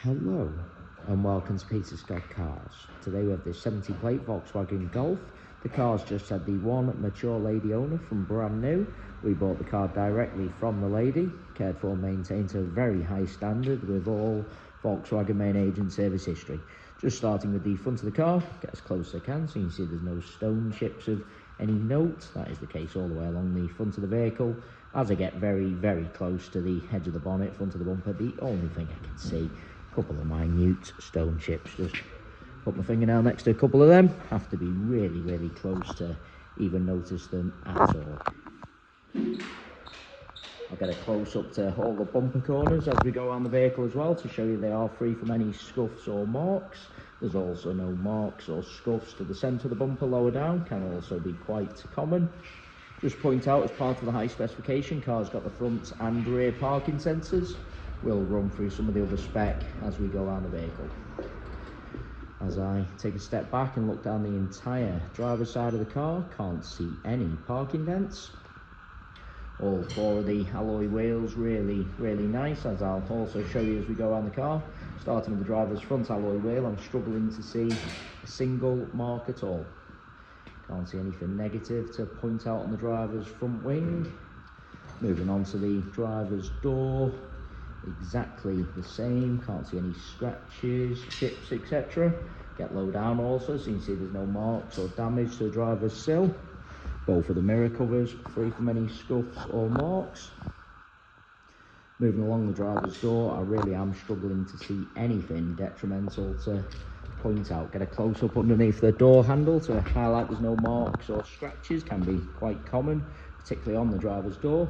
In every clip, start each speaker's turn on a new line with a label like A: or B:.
A: Hello and welcome to Peter Scott Cars. Today we have this 70 plate Volkswagen Golf. The car's just had the one mature lady owner from brand new. We bought the car directly from the lady, cared for and maintained to a very high standard with all Volkswagen main agent service history. Just starting with the front of the car, get as close as I can so you can see there's no stone chips of any note. That is the case all the way along the front of the vehicle. As I get very close to the edge of the bonnet, front of the bumper, the only thing I can see, a couple of minute stone chips. Just put my fingernail next to a couple of them. Have to be really close to even notice them at all. I'll get a close up to all the bumper corners as we go around the vehicle as well to show you they are free from any scuffs or marks. There's also no marks or scuffs to the centre of the bumper lower down, can also be quite common. Just point out, as part of the high specification, car's got the front and rear parking sensors. We'll run through some of the other spec as we go around the vehicle. As I take a step back and look down the entire driver's side of the car, can't see any parking dents. All four of the alloy wheels really nice, as I'll also show you as we go around the car. Starting with the driver's front alloy wheel, I'm struggling to see a single mark at all. Can't see anything negative to point out on the driver's front wing. Moving on to the driver's door, exactly the same, can't see any scratches, chips, etc. Get low down also so you can see there's no marks or damage to the driver's sill. Both of the mirror covers free from any scuffs or marks. Moving along the driver's door, I really am struggling to see anything detrimental to point out. Get a close up underneath the door handle to highlight there's no marks or scratches, can be quite common, particularly on the driver's door.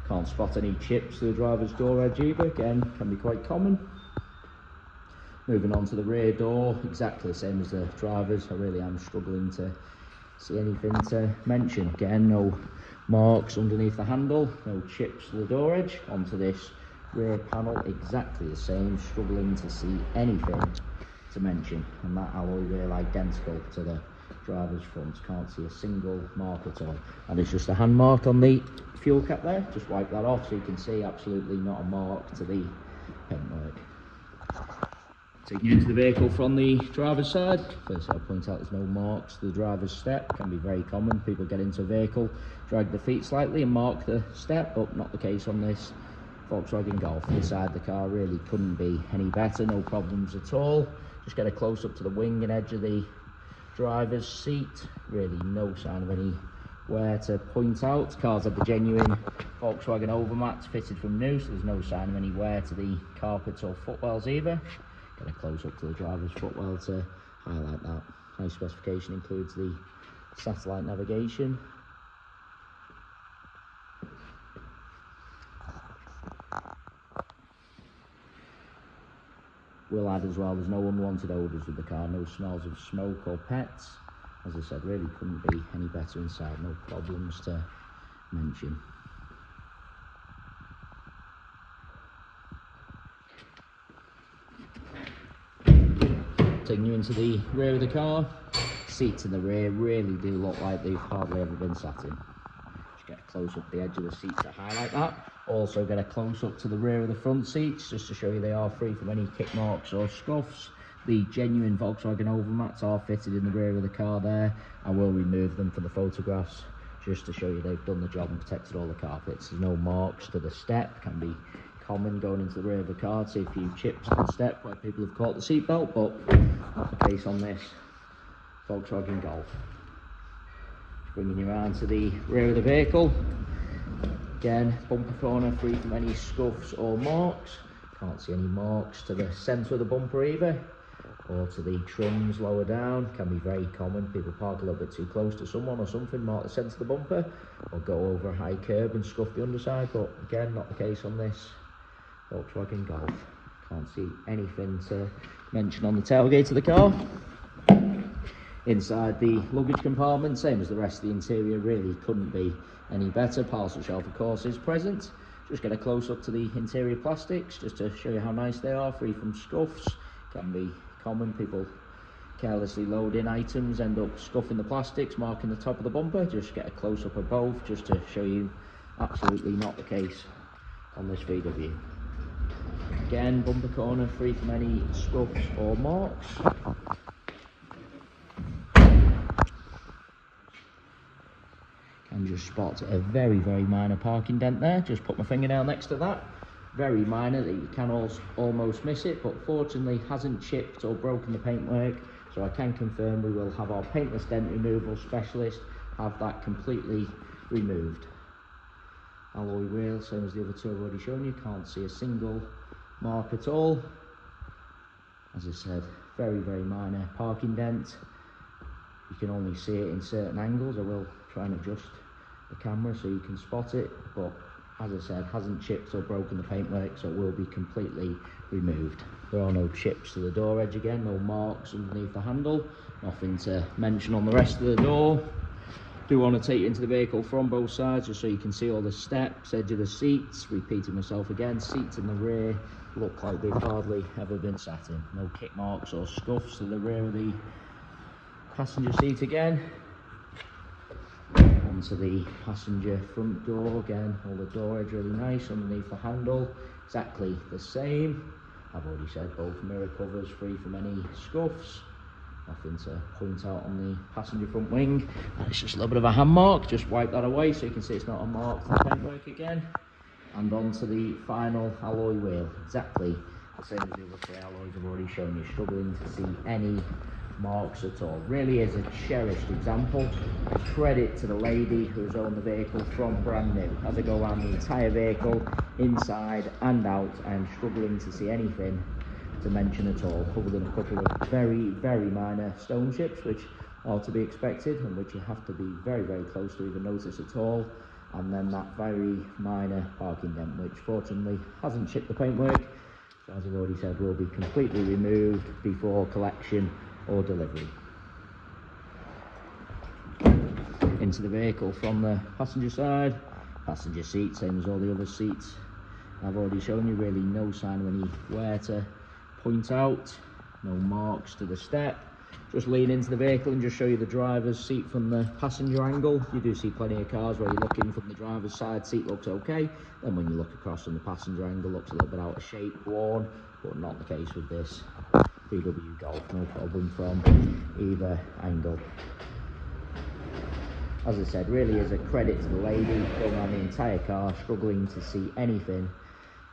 A: Can't spot any chips to the driver's door edge either, again can be quite common. Moving on to the rear door, exactly the same as the driver's. I really am struggling to see anything to mention. Again, no marks underneath the handle, no chips to the door edge. Onto this rear panel, exactly the same, struggling to see anything to mention. And that alloy wheel identical to the driver's front, can't see a single mark at all. And it's just a hand mark on the fuel cap there. Just wipe that off so you can see absolutely not a mark to the paintwork. Taking you into the vehicle from the driver's side, first I'll point out there's no marks to the driver's step. Can be very common, people get into a vehicle, drag their feet slightly and mark the step, but not the case on this Volkswagen Golf. Inside the car really couldn't be any better, no problems at all. Just get a close up to the wing and edge of the driver's seat, really no sign of any wear to point out. Car's had the genuine Volkswagen overmats fitted from new, so there's no sign of any wear to the carpets or footwells either. Get a close up to the driver's footwell to highlight that. High specification includes the satellite navigation. We'll add as well, there's no unwanted odours with the car, no smells of smoke or pets. As I said, really couldn't be any better inside, no problems to mention. Taking you into the rear of the car, seats in the rear really do look like they've hardly ever been sat in. Just get a close up the edge of the seat to highlight that. Also get a close up to the rear of the front seats just to show you they are free from any kick marks or scuffs. The genuine Volkswagen overmats are fitted in the rear of the car there. I will remove them for the photographs just to show you they've done the job and protected all the carpets. There's no marks to the step, can be common going into the rear of the car. See a few chips on the step where people have caught the seatbelt, but not the case on this Volkswagen Golf. Bringing you around to the rear of the vehicle. Again, bumper corner free from any scuffs or marks. Can't see any marks to the centre of the bumper either, or to the trims lower down. Can be very common, people park a little bit too close to someone or something, mark the centre of the bumper, or go over a high curb and scuff the underside, but again, not the case on this Volkswagen Golf. Can't see anything to mention on the tailgate of the car. Inside the luggage compartment, same as the rest of the interior, really couldn't be any better. Parcel shelf of course is present. Just get a close up to the interior plastics just to show you how nice they are, free from scuffs. Can be common, people carelessly load in items, end up scuffing the plastics, marking the top of the bumper. Just get a close up of both just to show you absolutely not the case on this VW. Again, bumper corner, free from any scuffs or marks. Can just spot a very minor parking dent there. Just put my fingernail next to that. Very minor that you can almost miss it, but fortunately hasn't chipped or broken the paintwork. So I can confirm we will have our paintless dent removal specialist have that completely removed. Alloy wheel, same as the other two I've already shown you. Can't see a single mark at all. As I said, very minor parking dent. You can only see it in certain angles. I will try and adjust the camera so you can spot it, but as I said, hasn't chipped or broken the paintwork, so it will be completely removed. There are no chips to the door edge again, no marks underneath the handle, nothing to mention on the rest of the door. Do want to take you into the vehicle from both sides just so you can see all the steps, edge of the seats. Repeating myself again, seats in the rear look like they've hardly ever been sat in. No kick marks or scuffs to the rear of the passenger seat again. Onto the passenger front door again, all the door edge really nice. Underneath the handle, exactly the same. I've already said both mirror covers free from any scuffs. Nothing to point out on the passenger front wing. And it's just a little bit of a hand mark. Just wipe that away so you can see it's not a mark for the paintwork again. And onto the final alloy wheel, exactly the same as the other three alloys I've already shown you. Struggling to see any marks at all. Really is a cherished example. A credit to the lady who has owned the vehicle from brand new. As I go around the entire vehicle, inside and out, I am struggling to see anything to mention at all, other than a couple of very minor stone chips, which are to be expected and which you have to be very close to even notice at all. And then that very minor parking dent, which fortunately hasn't chipped the paintwork. So as I've already said, will be completely removed before collection or delivery. Into the vehicle from the passenger side. Passenger seat, same as all the other seats I've already shown you. Really no sign of any wear to point out. No marks to the step. Just lean into the vehicle and just show you the driver's seat from the passenger angle. You do see plenty of cars where you look in from the driver's side, seat looks okay. Then when you look across from the passenger angle, looks a little bit out of shape, worn, but not the case with this VW Golf. No problem from either angle. As I said, really is a credit to the lady going around the entire car, struggling to see anything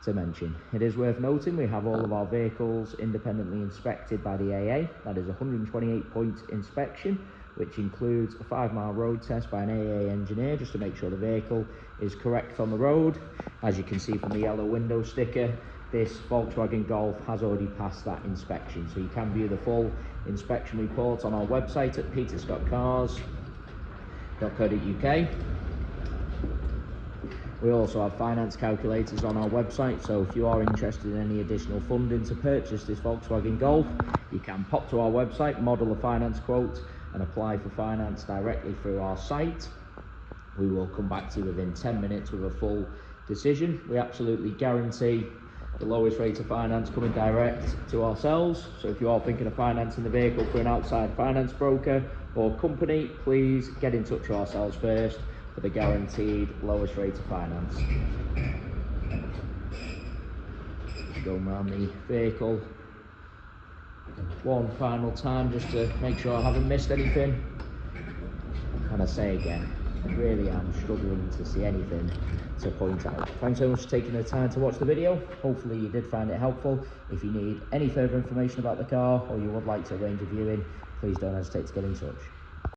A: to mention. It is worth noting we have all of our vehicles independently inspected by the AA. That is a 128-point inspection, which includes a 5-mile road test by an AA engineer just to make sure the vehicle is correct on the road. As you can see from the yellow window sticker, this Volkswagen Golf has already passed that inspection, so you can view the full inspection report on our website at peterscottcars.co.uk. We also have finance calculators on our website, so if you are interested in any additional funding to purchase this Volkswagen Golf, you can pop to our website, model a finance quote, and apply for finance directly through our site. We will come back to you within 10 minutes with a full decision. We absolutely guarantee the lowest rate of finance coming direct to ourselves. So if you are thinking of financing the vehicle for an outside finance broker or company, please get in touch with ourselves first for the guaranteed lowest rate of finance. Just going around the vehicle one final time just to make sure I haven't missed anything. And I say again, I really am struggling to see anything to point out. Thanks so much for taking the time to watch the video. Hopefully you did find it helpful. If you need any further information about the car or you would like to arrange a viewing, please don't hesitate to get in touch.